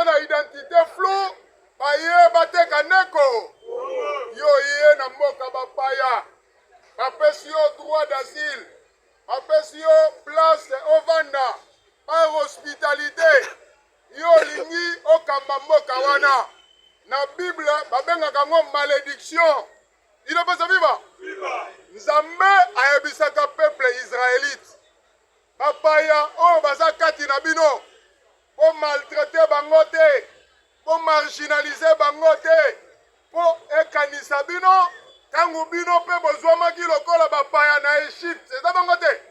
na identité floue bayeba te kaneko yo ye na mboka bapaya bapesi yo droit d'asile bapesi yo place ovanda par hospitalité yo lingi okamba mboka wana na Bible babengaka ngo malédiction il est pas viva Nzambe ayebisaka peuple israélite bapaya oyo baza kati na bino po maltraiter bango te po marginaliser bango te po ekanisa bino tangu bino pe bozwamaki lokola bapaya na Egypte eza bango te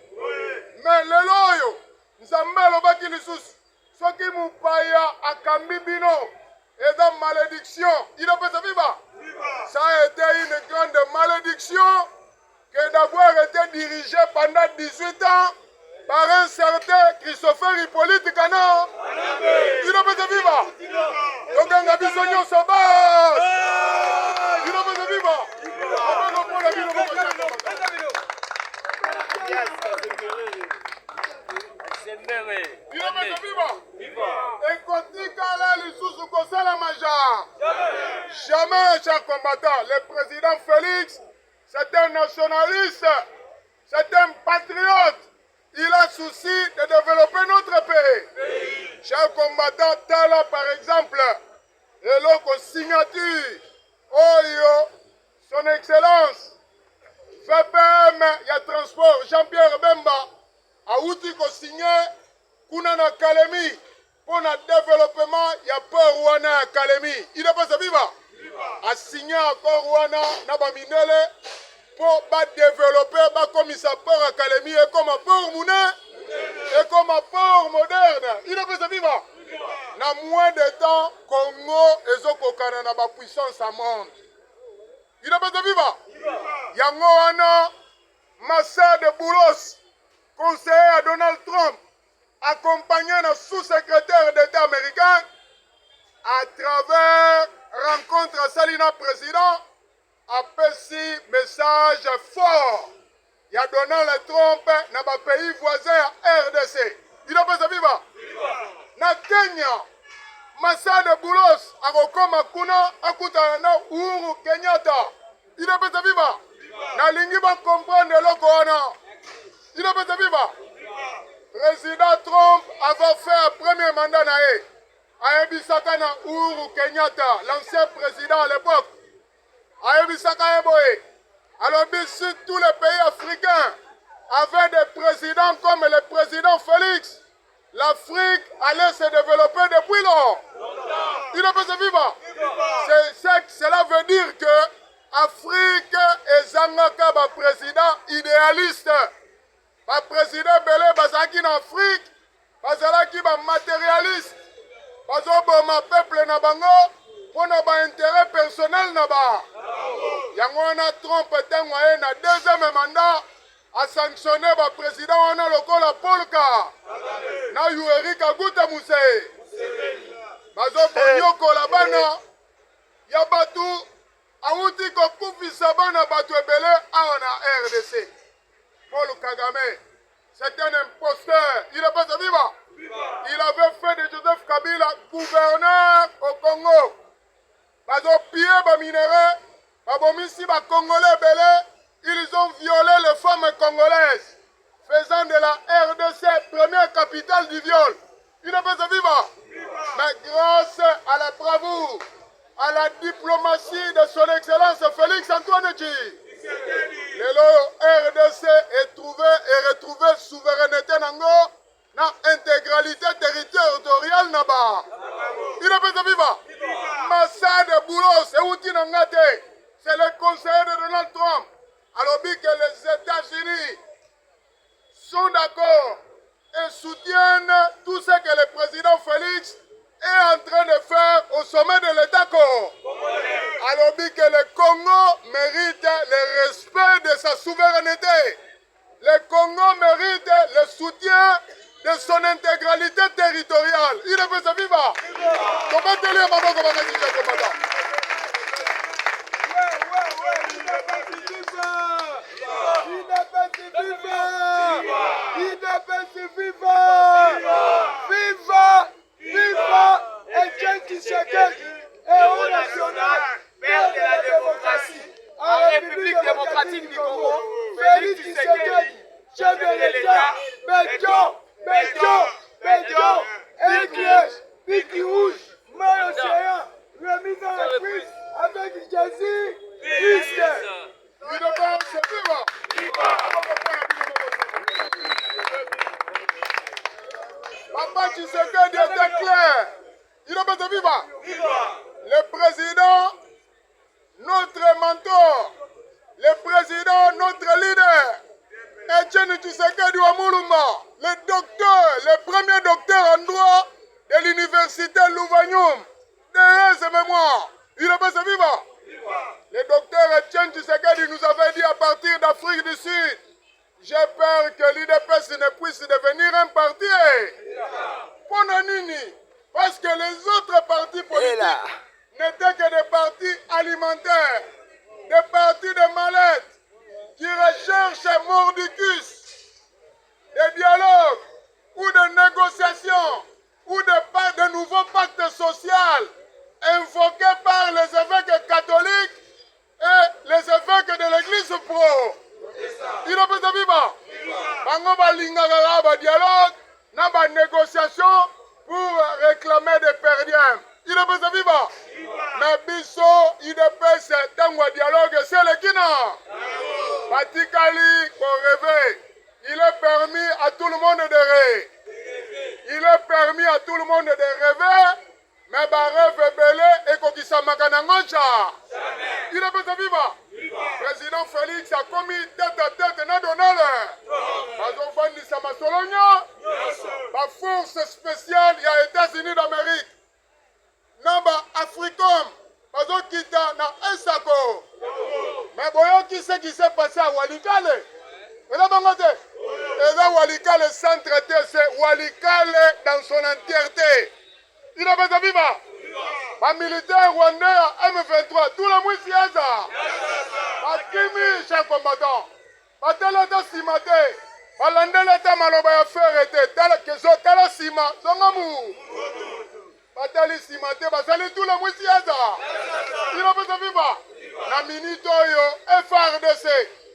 me lelo oyo Nzambe alobaki lisusu soki mopaya akambi bino eza malédiction il est pas viva ça a été une grande malédiction que d'avoir été dirigé pendant 18 ans par un certain Christopher Hippolyte Kana. Il ne peut vivre. Donc, on a besoin de sa base. Il ne peut vivre. Il ne peut vivre. Et quand il sous Kosala Maja. Jamais, chers combattants, le président Félix, c'est un nationaliste, c'est un patriote. Il a souci de développer notre pays. Chers combattants, Tala par exemple, et l'autre signature, Oyo, son excellence, FPM, il y a transport, Jean-Pierre Bemba, a outil qu'on signe, Kunana Kalemi, pour le développement, il y a peur Wana Kalemi. Il n'est pas vivant. A signé encore Rwanda Nabaminele pour développer comme il s'appelle Académie et comme un port monnaie et comme un port moderne. Il est pas vivant. Dans moins de temps, Congo et Zokokana na ba puissance à monde. Il est pas vivant. Yangoana Massa de Boulos, conseiller à Donald Trump, accompagné d'un sous-secrétaire d'État américain à travers rencontre à Salina président a passé message fort. Il y a Donald Trump dans le pays voisin RDC. Il a pas vivre. Na Kenya, Massa de Boulos a recommandé Kuna Akutana Uhuru Kenyatta. Il a pas vivre. Na Lingiba comprendre le Koana. Il a pas vivre. Président Trump avait fait un premier mandat naé. Ayebisaka na Uhuru Kenyatta, l'ancien président à l'époque. Ayebisaka Eboe. Alors, si tous les pays africains avaient des présidents comme le président Félix, l'Afrique allait se développer depuis lors. Il ne peut se vivre. Cela veut dire que l'Afrique est Zangaka, le président idéaliste. Le président Belé Bazaki en Afrique, Bazalaki matérialiste. Bazoboma peuple na bango pour na ba intérêt personnel na ba. Yango na Trump tango ye na deuxième mandat a sanctionné ba président wana lokola Polka. Na Yoweri Kaguta Museveni. Bazobonyoko la bana ya batu awuti ko kufisa bana batu ebele awa na RDC. Paul Kagame, c'est un imposteur. Il est pas vivant. Il avait fait de Joseph Kabila gouverneur au Congo. Ils ont pillé les minéraux, les Congolais belés, ils ont violé les femmes congolaises, faisant de la RDC première capitale du viol. Il n'est pas vivant. Mais grâce à la bravoure, à la diplomatie de son excellence Félix Antoine Tchi, le RDC est retrouvé souveraineté nango. Na intégralité territoriale naba. Il est pas vivant. Massa de Boulos et Outi Nangate, c'est le conseiller de Donald Trump. Alors que les États-Unis sont d'accord et soutiennent tout ce que le président Félix est en train de faire au sommet de l'État. Alors que le Congo mérite le respect de sa souveraineté. Le Congo mérite le soutien de son intégralité territoriale. Il est pas vivant. Comment te lire, maman, comment tu dis combattant? Il n'est pas vivant. Il n'est pas vivant. Il n'est pas vivant. Viva! Viva! Et viva. Le président, notre mentor, le président, notre leader, Etienne Tshisekedi Wamulumba, le docteur, le premier docteur en droit de l'université Louvanium, derrière ses mémoires. Il est passé vivant. Le docteur Etienne Tshisekedi nous avait dit à partir d'Afrique du Sud, j'ai peur que l'UDPS ne puisse devenir un parti. Ponanini, parce que les autres partis politiques n'étaient que des partis alimentaires, des partis de mallettes qui recherchent mordicus, des dialogues ou des négociations ou de nouveaux pactes sociaux invoqués par les évêques catholiques et les évêques de l'église pro. Il a pas de vivant. Bango balingaka ba dialogue, na ba négociation pour réclamer des perdiens. Il a pas de vivant. Mais biso IDPS tangwa dialogue c'est le kina. Batikali pour rêver. Il est permis à tout le monde de rêver. Il est permis à tout le monde de rêver. Mais ba rêve belé et kokisa makana ngoncha. Il est pas de vivant. Président Félix a commis tête à tête nationale. Bazofandisa Masolonia, la force spéciale des États-Unis d'Amérique. Namba Africom, Bazokita na Esako. Mais voyons qui c'est qui s'est passé à Walikale. Et là, Walikale sans traiter, c'est Walikale dans son entièreté. Il a besoin de vivre. Les militaires rwandais à M23, tout le monde s'y est là. Bakimi, chers combattants. Batelata simate. Balandelata maloba ya ferrete. Tala kezo, tala sima. Zongamu. Batali simate. Basali tout le monde s'y est là. Il a besoin de vivre. Na minito yo, FRDC,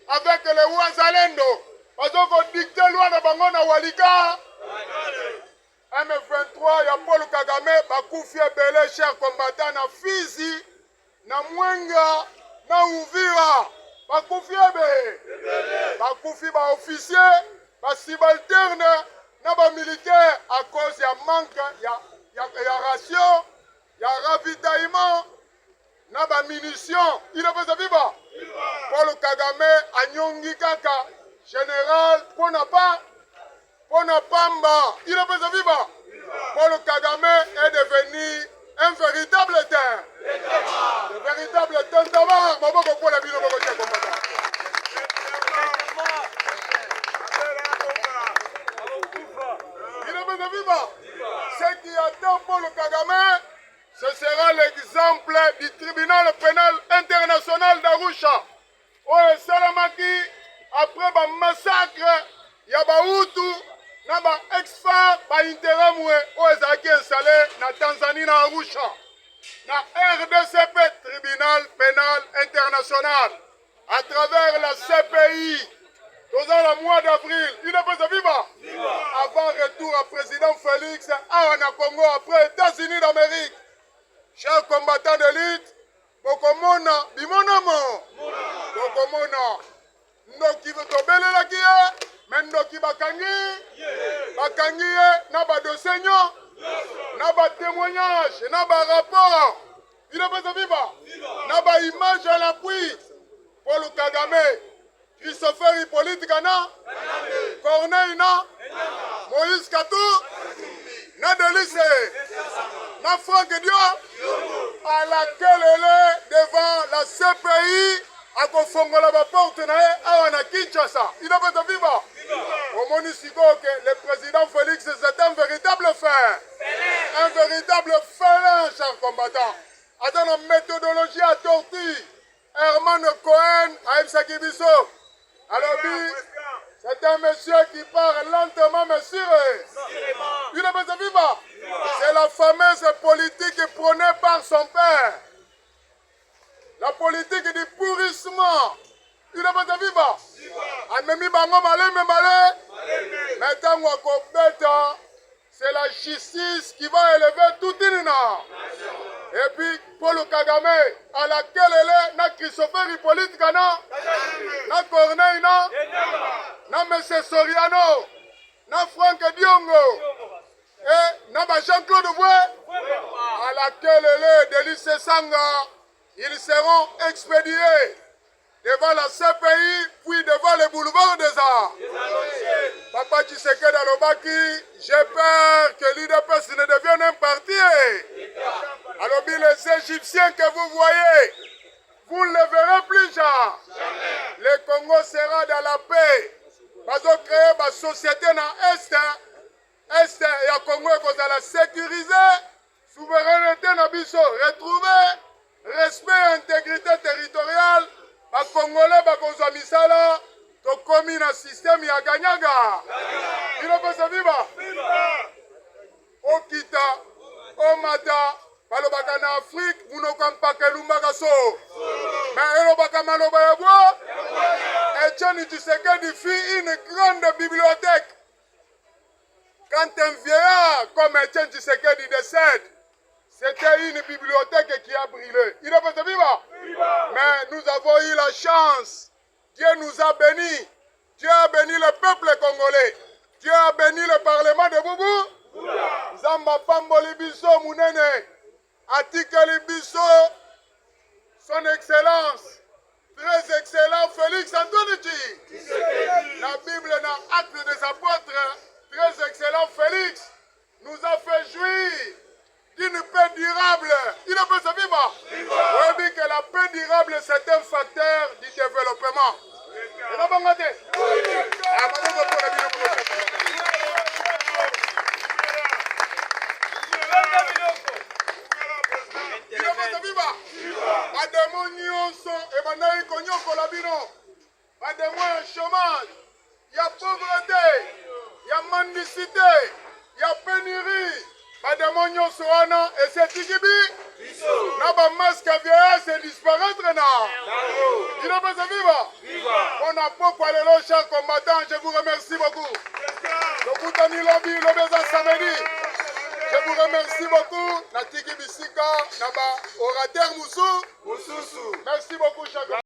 avec les Ouazalendo. Parce qu'on dicte loi de Bangona Walika. M23, ya Paul Kagame, bakufi ebele, chers combattants, na Fizi, na Mwenga, na Uvira, bakufi ebele, bakufi ba officier, ba subalterne, na ba militaire, à cause ya manque, ya ration, ya ravitaillement, na ba munitions, il a besoin de vivre. Paul Kagame, anyongi kaka, général, Pamba, il a besoin de vivre. Paul Kagame est devenu un véritable terre. Un véritable terre. Il a besoin de vivre. Ce qui attend Paul Kagame, ce sera l'exemple du tribunal pénal international d'Arusha. Oye Salamaki, après le massacre, il y a Bahutu. Naba ex-femme ba interamwe oezaki installé na Tanzanie na Arusha na RDCP tribunal pénal international à travers la CPI dans le mois d'avril il est pas vivant avant retour à président Félix à Congo après États-Unis d'Amérique chers combattants d'élite bokomona bimonamo bokomona ndoki tobelela kiye Mendoki bakangi na ba dossier na ba témoignage na ba rapport il est pas vivant na ba image à l'appui Paul Kagame Christopher Hippolyte Kana Corneille na Moïse Katou na Delice na Franck Diop à laquelle elle est devant la CPI à Kofongola ba porte na Kinshasa il est pas vivant. Au Monisiko, le président Félix, c'est un véritable fer. Un véritable félin, chers combattants. Dans une méthodologie à tortue. Herman Cohen, à Msakibiso. Alors, c'est un monsieur qui parle lentement, mais sûr. Il est pas vivant. C'est la fameuse politique prônée par son père. La politique du pourrissement. Il est pas vivant. Amemi bango malé. Maintenant, c'est la justice qui va élever toute une nation. Et puis, Paul Kagame, à laquelle elle est, na Christopher Hippolyte Kana, na Corneille, na M. Soriano, na Franck Diongo, et na Jean-Claude Voué, à Bakelele, Délice Sanga, ils seront expédiés devant la CPI, puis devant les boulevards des arts. Papa Tshisekedi Alobaki, j'ai peur que l'UDPS ne devienne un parti. Alors, les Égyptiens que vous voyez, vous ne les verrez plus, genre. Le Congo sera dans la paix. Parce qu'on crée une société dans l'Est. Est et le Congo est la sécuriser. Souveraineté dans Bisso. Retrouver respect et intégrité territoriale. Les Congolais, les Misala, les commis dans le système, il y a Ganyaga. Il ne peut se vivre. Okita, Omata, balobaka na Afrique, munoko mpaka lumbaka so. Mais elobaka maloba ya bois. Etienne Tshisekedi fit une grande bibliothèque. Quand un vieillard comme Etienne Tshisekedi décède, c'était une bibliothèque qui a brûlé. Il est peut-être vivant. Mais nous avons eu la chance. Dieu nous a bénis. Dieu a béni le peuple congolais. Dieu a béni le parlement de Boubou. Zamba Pamboli Bisso Mounene. Atikeli Bisso. Son Excellence. Très excellent Félix Antoine Tshisekedi. La Bible dans Actes des Apôtres. Très excellent Félix nous a fait jouir d'une paix durable. Il ne peut se vivre. On dit que la paix durable, c'est un facteur du développement. Il y a pauvreté, il y a mendicité, il y a pénurie. Et c'est Tigibi. N'a masque à vieillesse et disparaître. Il n'a pas de vivre. On a beaucoup à l'éloge, chers combattants. Je vous remercie beaucoup. Je vous remercie beaucoup. Natiki Bisika, Naba, orateur Moussou. Merci beaucoup, chers combattants.